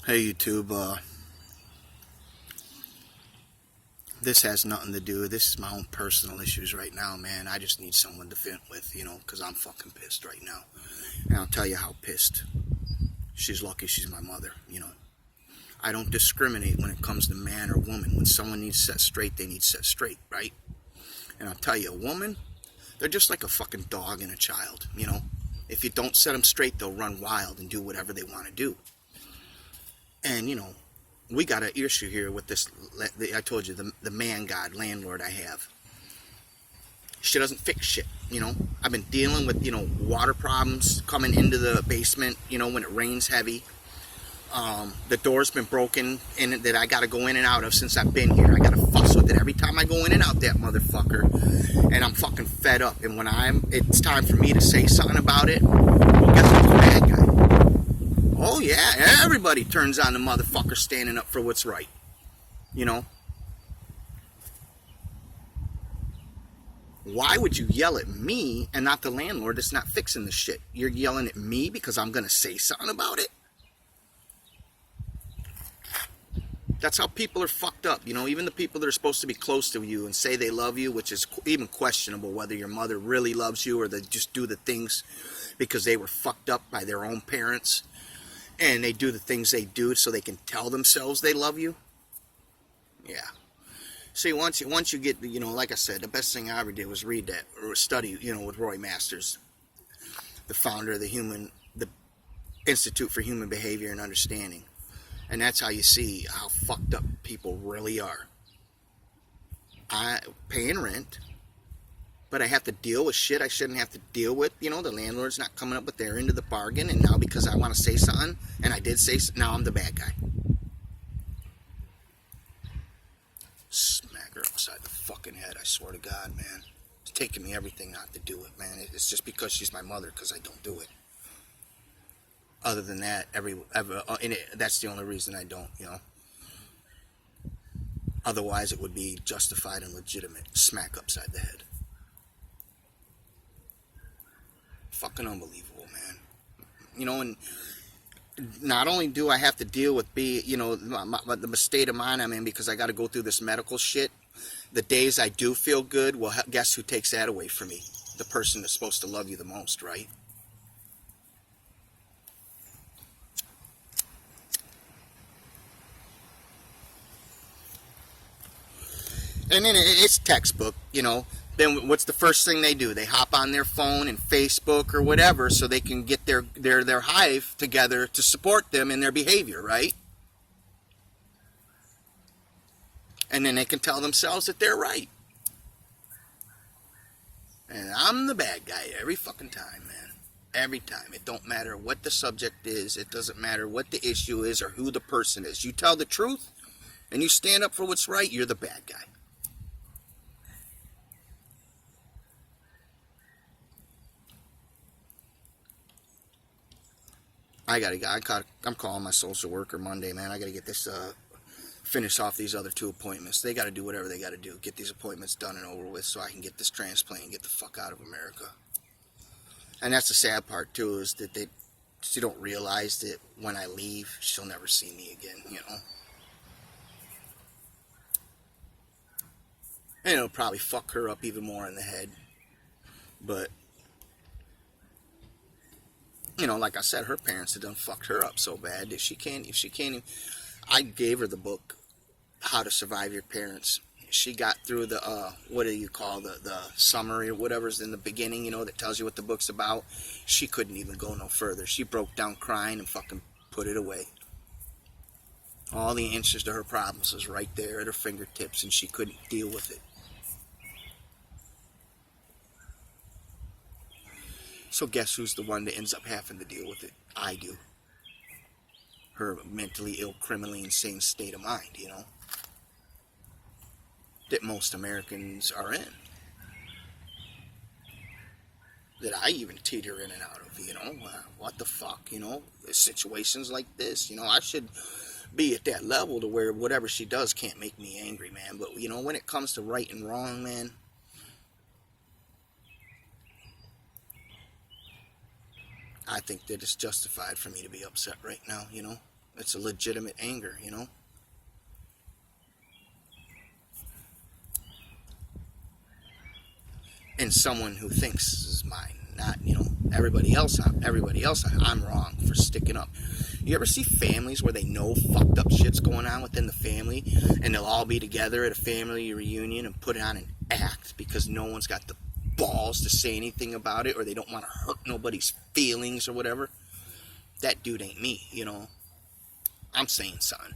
Hey YouTube, this has nothing to do. This is my own personal issues right now, man. I just need someone to vent with, because I'm fucking pissed right now. And I'll tell you how pissed. She's lucky she's my mother. I don't discriminate when it comes to man or woman. When someone needs set straight, they need set straight, right? And I'll tell you, a woman, they're just like a fucking dog and a child. If you don't set them straight, they'll run wild and do whatever they want to do. And, we got an issue here with this. I told you, the man god landlord I have. She doesn't fix shit. I've been dealing with water problems coming into the basement. When it rains heavy. The door's been broken and that I got to go in and out of since I've been here. I got to fuss with it every time I go in and out that motherfucker, and I'm fucking fed up. And when it's time for me to say something about it, well, guess who's the bad guy? Oh yeah, everybody turns on the motherfucker standing up for what's right. Why would you yell at me and not the landlord that's not fixing the shit? You're yelling at me because I'm going to say something about it? That's how people are fucked up. Even the people that are supposed to be close to you and say they love you, which is even questionable whether your mother really loves you or they just do the things because they were fucked up by their own parents. And they do the things they do so they can tell themselves they love you. Yeah. See, once you get, like I said, the best thing I ever did was read that or study, with Roy Masters, the founder of the Institute for Human Behavior and Understanding. And that's how you see how fucked up people really are. I paying rent, but I have to deal with shit I shouldn't have to deal with. The landlord's not coming up with their end of the bargain, and now because I want to say something, and I did say something, now I'm the bad guy. Smack her upside the fucking head, I swear to God, man. It's taking me everything not to do it, man. It's just because she's my mother, because I don't do it. Other than that, that's the only reason I don't, Otherwise, it would be justified and legitimate. Smack upside the head. Fucking unbelievable, man. And not only do I have to deal with the state of mind I'm in because I got to go through this medical shit. The days I do feel good, well, guess who takes that away from me? The person that's supposed to love you the most, right? And then it's textbook, Then what's the first thing they do? They hop on their phone and Facebook or whatever so they can get their hive together to support them in their behavior, right? And then they can tell themselves that they're right. And I'm the bad guy every fucking time, man. Every time. It don't matter what the subject is. It doesn't matter what the issue is or who the person is. You tell the truth and you stand up for what's right, you're the bad guy. I'm calling my social worker Monday, man. I gotta get this, finish off these other 2 appointments. They gotta do whatever they gotta do. Get these appointments done and over with so I can get this transplant and get the fuck out of America. And that's the sad part, too, is that she don't realize that when I leave, she'll never see me again, And it'll probably fuck her up even more in the head. But like I said, her parents have done fucked her up so bad that she can't even. I gave her the book, How to Survive Your Parents. She got through the, what do you call the summary or whatever's in the beginning, that tells you what the book's about. She couldn't even go no further. She broke down crying and fucking put it away. All the answers to her problems was right there at her fingertips, and she couldn't deal with it. So guess who's the one that ends up having to deal with it? I do. Her mentally ill, criminally insane state of mind, that most Americans are in. That I even teeter in and out of, what the fuck, situations like this, I should be at that level to where whatever she does can't make me angry, man. But, when it comes to right and wrong, man, I think that it's justified for me to be upset right now, It's a legitimate anger, you know. And someone who thinks this is mine, not, you know, everybody else. I'm wrong for sticking up. You ever see families where they know fucked up shit's going on within the family, and they'll all be together at a family reunion and put on an act because no one's got the balls to say anything about it, or they don't want to hurt nobody's feelings or whatever? That dude ain't me, you know. I'm saying, son,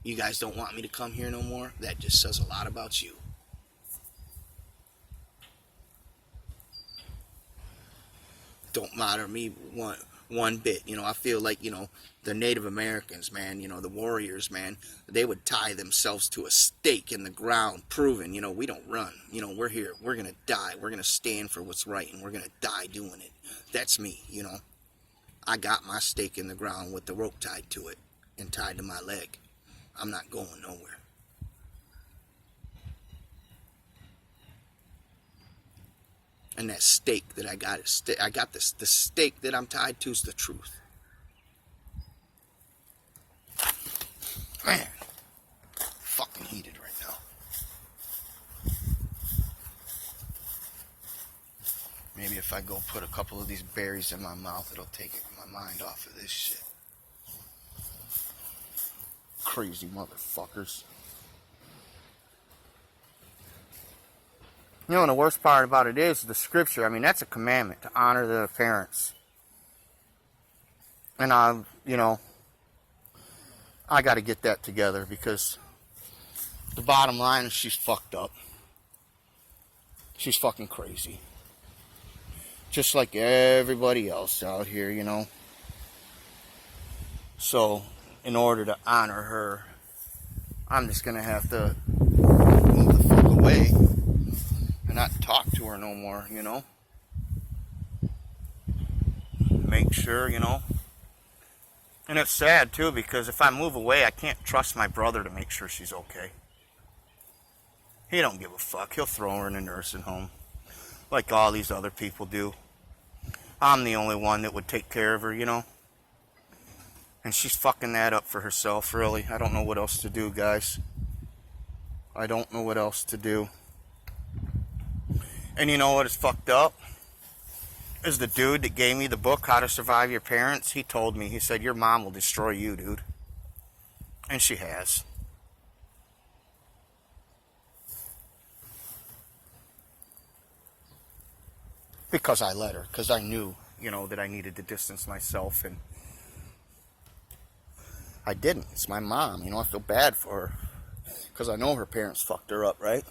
you guys don't want me to come here no more? That just says a lot about you. Don't matter me one bit. You know, I feel like, you know, the Native Americans, man, you know, the warriors, man, they would tie themselves to a stake in the ground, proving, you know, we don't run. You know, we're here. We're going to die. We're going to stand for what's right, and we're going to die doing it. That's me, you know. I got my stake in the ground with the rope tied to it and tied to my leg. I'm not going nowhere. And that stake that I got, the stake that I'm tied to is the truth. Man, fucking heated right now. Maybe if I go put a couple of these berries in my mouth, it'll take my mind off of this shit. Crazy motherfuckers. You know, and the worst part about it is the scripture. I mean, that's a commandment, to honor the parents. And you know, I got to get that together, because the bottom line is she's fucked up. She's fucking crazy. Just like everybody else out here, you know. So, in order to honor her, I'm just going to have to move the fuck away and not talk to her no more, you know. Make sure, you know. And it's sad, too, because if I move away, I can't trust my brother to make sure she's okay. He don't give a fuck. He'll throw her in a nursing home, like all these other people do. I'm the only one that would take care of her, you know. And she's fucking that up for herself, really. I don't know what else to do, guys. I don't know what else to do. And you know what is fucked up? Is the dude that gave me the book, How to Survive Your Parents. He told me, he said, your mom will destroy you, dude. And she has. Because I let her. Because I knew, you know, that I needed to distance myself. And I didn't. It's my mom. You know, I feel bad for her. Because I know her parents fucked her up, right?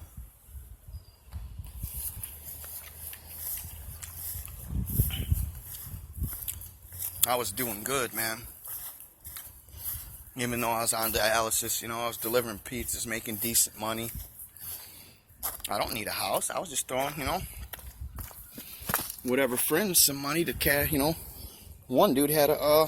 I was doing good, man. Even though I was on dialysis, you know, I was delivering pizzas, making decent money. I don't need a house. I was just throwing, you know, whatever friends some money to, you know. One dude had a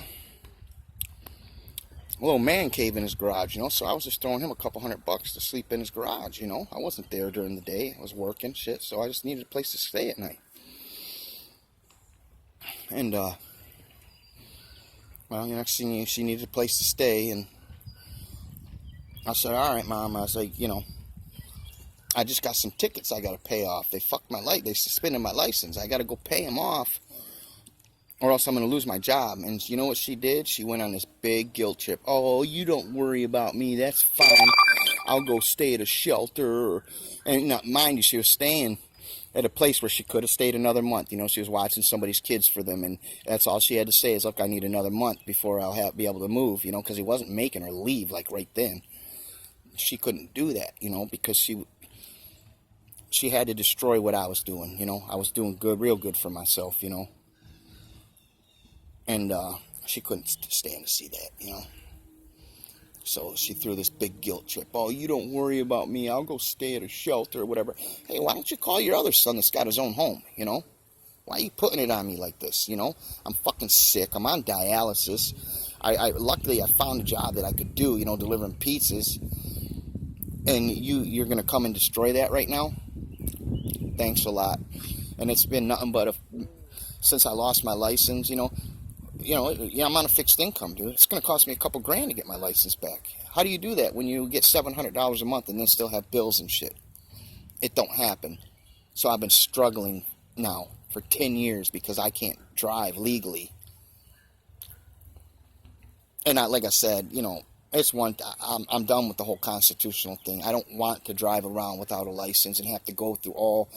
little man cave in his garage, you know, so I was just throwing him a couple $100 to sleep in his garage, you know. I wasn't there during the day. I was working, shit, so I just needed a place to stay at night. And, well, the next thing she needed a place to stay, and I said, all right, Mom. I was like, you know, I just got some tickets I got to pay off. They fucked my license. They suspended my license. I got to go pay them off, or else I'm going to lose my job. And you know what she did? She went on this big guilt trip. Oh, you don't worry about me. That's fine. I'll go stay at a shelter. And not mind you, she was staying at a place where she could have stayed another month. You know, she was watching somebody's kids for them, and that's all she had to say is, look, I need another month before I'll be able to move, you know, because he wasn't making her leave, like, right then. She couldn't do that, you know, because she had to destroy what I was doing, you know. I was doing good, real good for myself, you know. And she couldn't stand to see that, you know. So she threw this big guilt trip. Oh, you don't worry about me. I'll go stay at a shelter or whatever. Hey, why don't you call your other son that's got his own home, you know? Why are you putting it on me like this, you know? I'm fucking sick. I'm on dialysis. Luckily, I found a job that I could do, you know, delivering pizzas. And you're going to come and destroy that right now? Thanks a lot. And it's been nothing but since I lost my license, you know, yeah, I'm on a fixed income, dude. It's going to cost me a couple grand to get my license back. How do you do that when you get $700 a month and then still have bills and shit? It don't happen. So I've been struggling now for 10 years because I can't drive legally. And like I said, it's I'm done with the whole constitutional thing. I don't want to drive around without a license and have to go through all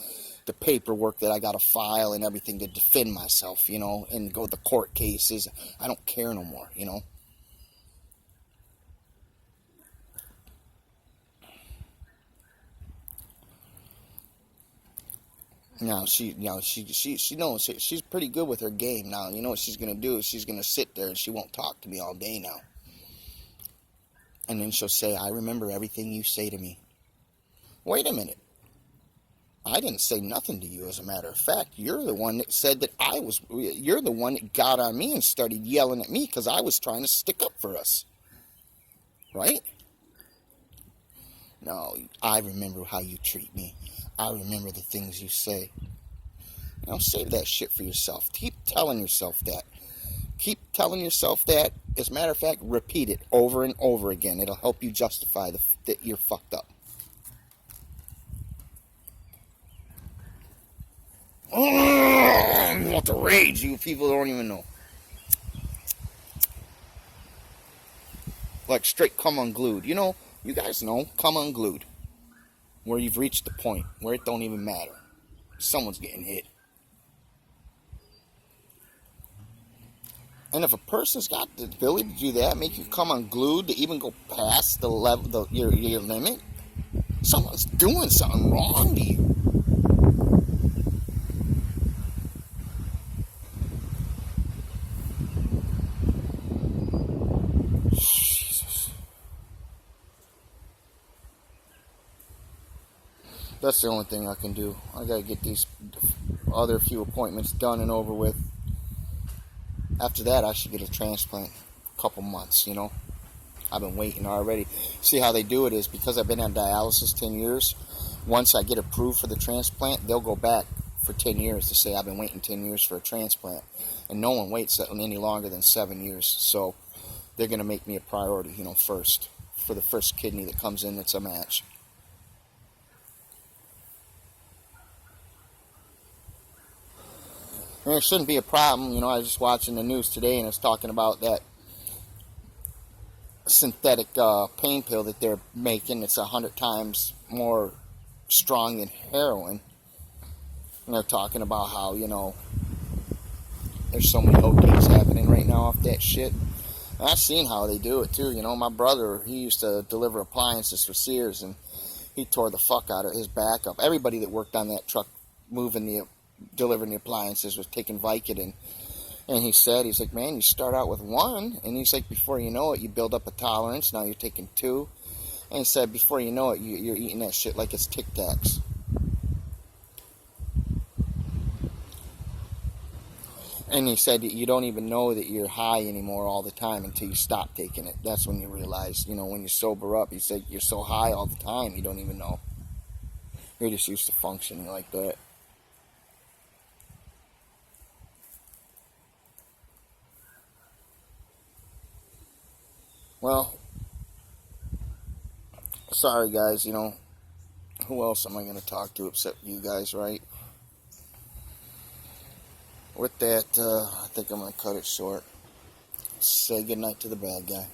the paperwork that I got to file and everything to defend myself, and go to the court cases. I don't care no more, Now she knows she's pretty good with her game now. You know what she's gonna do is she's gonna sit there and she won't talk to me all day now. And then she'll say, "I remember everything you say to me." Wait a minute. I didn't say nothing to you, as a matter of fact. You're the one that said that you're the one that got on me and started yelling at me because I was trying to stick up for us. Right? No, I remember how you treat me. I remember the things you say. Save that shit for yourself. Keep telling yourself that. Keep telling yourself that. As a matter of fact, repeat it over and over again. It'll help you justify that you're fucked up. Oh, I want to rage. You people don't even know. Like straight come unglued. You guys know, come unglued. Where you've reached the point where it don't even matter. Someone's getting hit. And if a person's got the ability to do that, make you come unglued to even go past the level, your limit, someone's doing something wrong to you. Jesus. That's the only thing I can do. I gotta get these other few appointments done and over with. After that, I should get a transplant. A couple months, I've been waiting already. See how they do it is because I've been on dialysis 10 years. Once I get approved for the transplant, they'll go back for 10 years to say I've been waiting 10 years for a transplant. And no one waits any longer than 7 years. So they're going to make me a priority, first. For the first kidney that comes in that's a match. And it shouldn't be a problem. I was just watching the news today and it's talking about that synthetic pain pill that they're making. It's 100 times more strong than heroin. And they're talking about how, there's so many ODs happening right now off that shit. And I've seen how they do it too. My brother, he used to deliver appliances for Sears and he tore the fuck out of his back up. Everybody that worked on that truck delivering the appliances was taking Vicodin. And he's like, man, you start out with one. And he's like, before you know it, you build up a tolerance. Now you're taking two. And he said, before you know it, you're eating that shit like it's Tic Tacs. And he said, you don't even know that you're high anymore all the time until you stop taking it. That's when you realize, when you sober up, he said, you're so high all the time, you don't even know. You're just used to functioning like that. Well, sorry guys, who else am I going to talk to except you guys, right? With that, I think I'm going to cut it short. Say goodnight to the bad guy.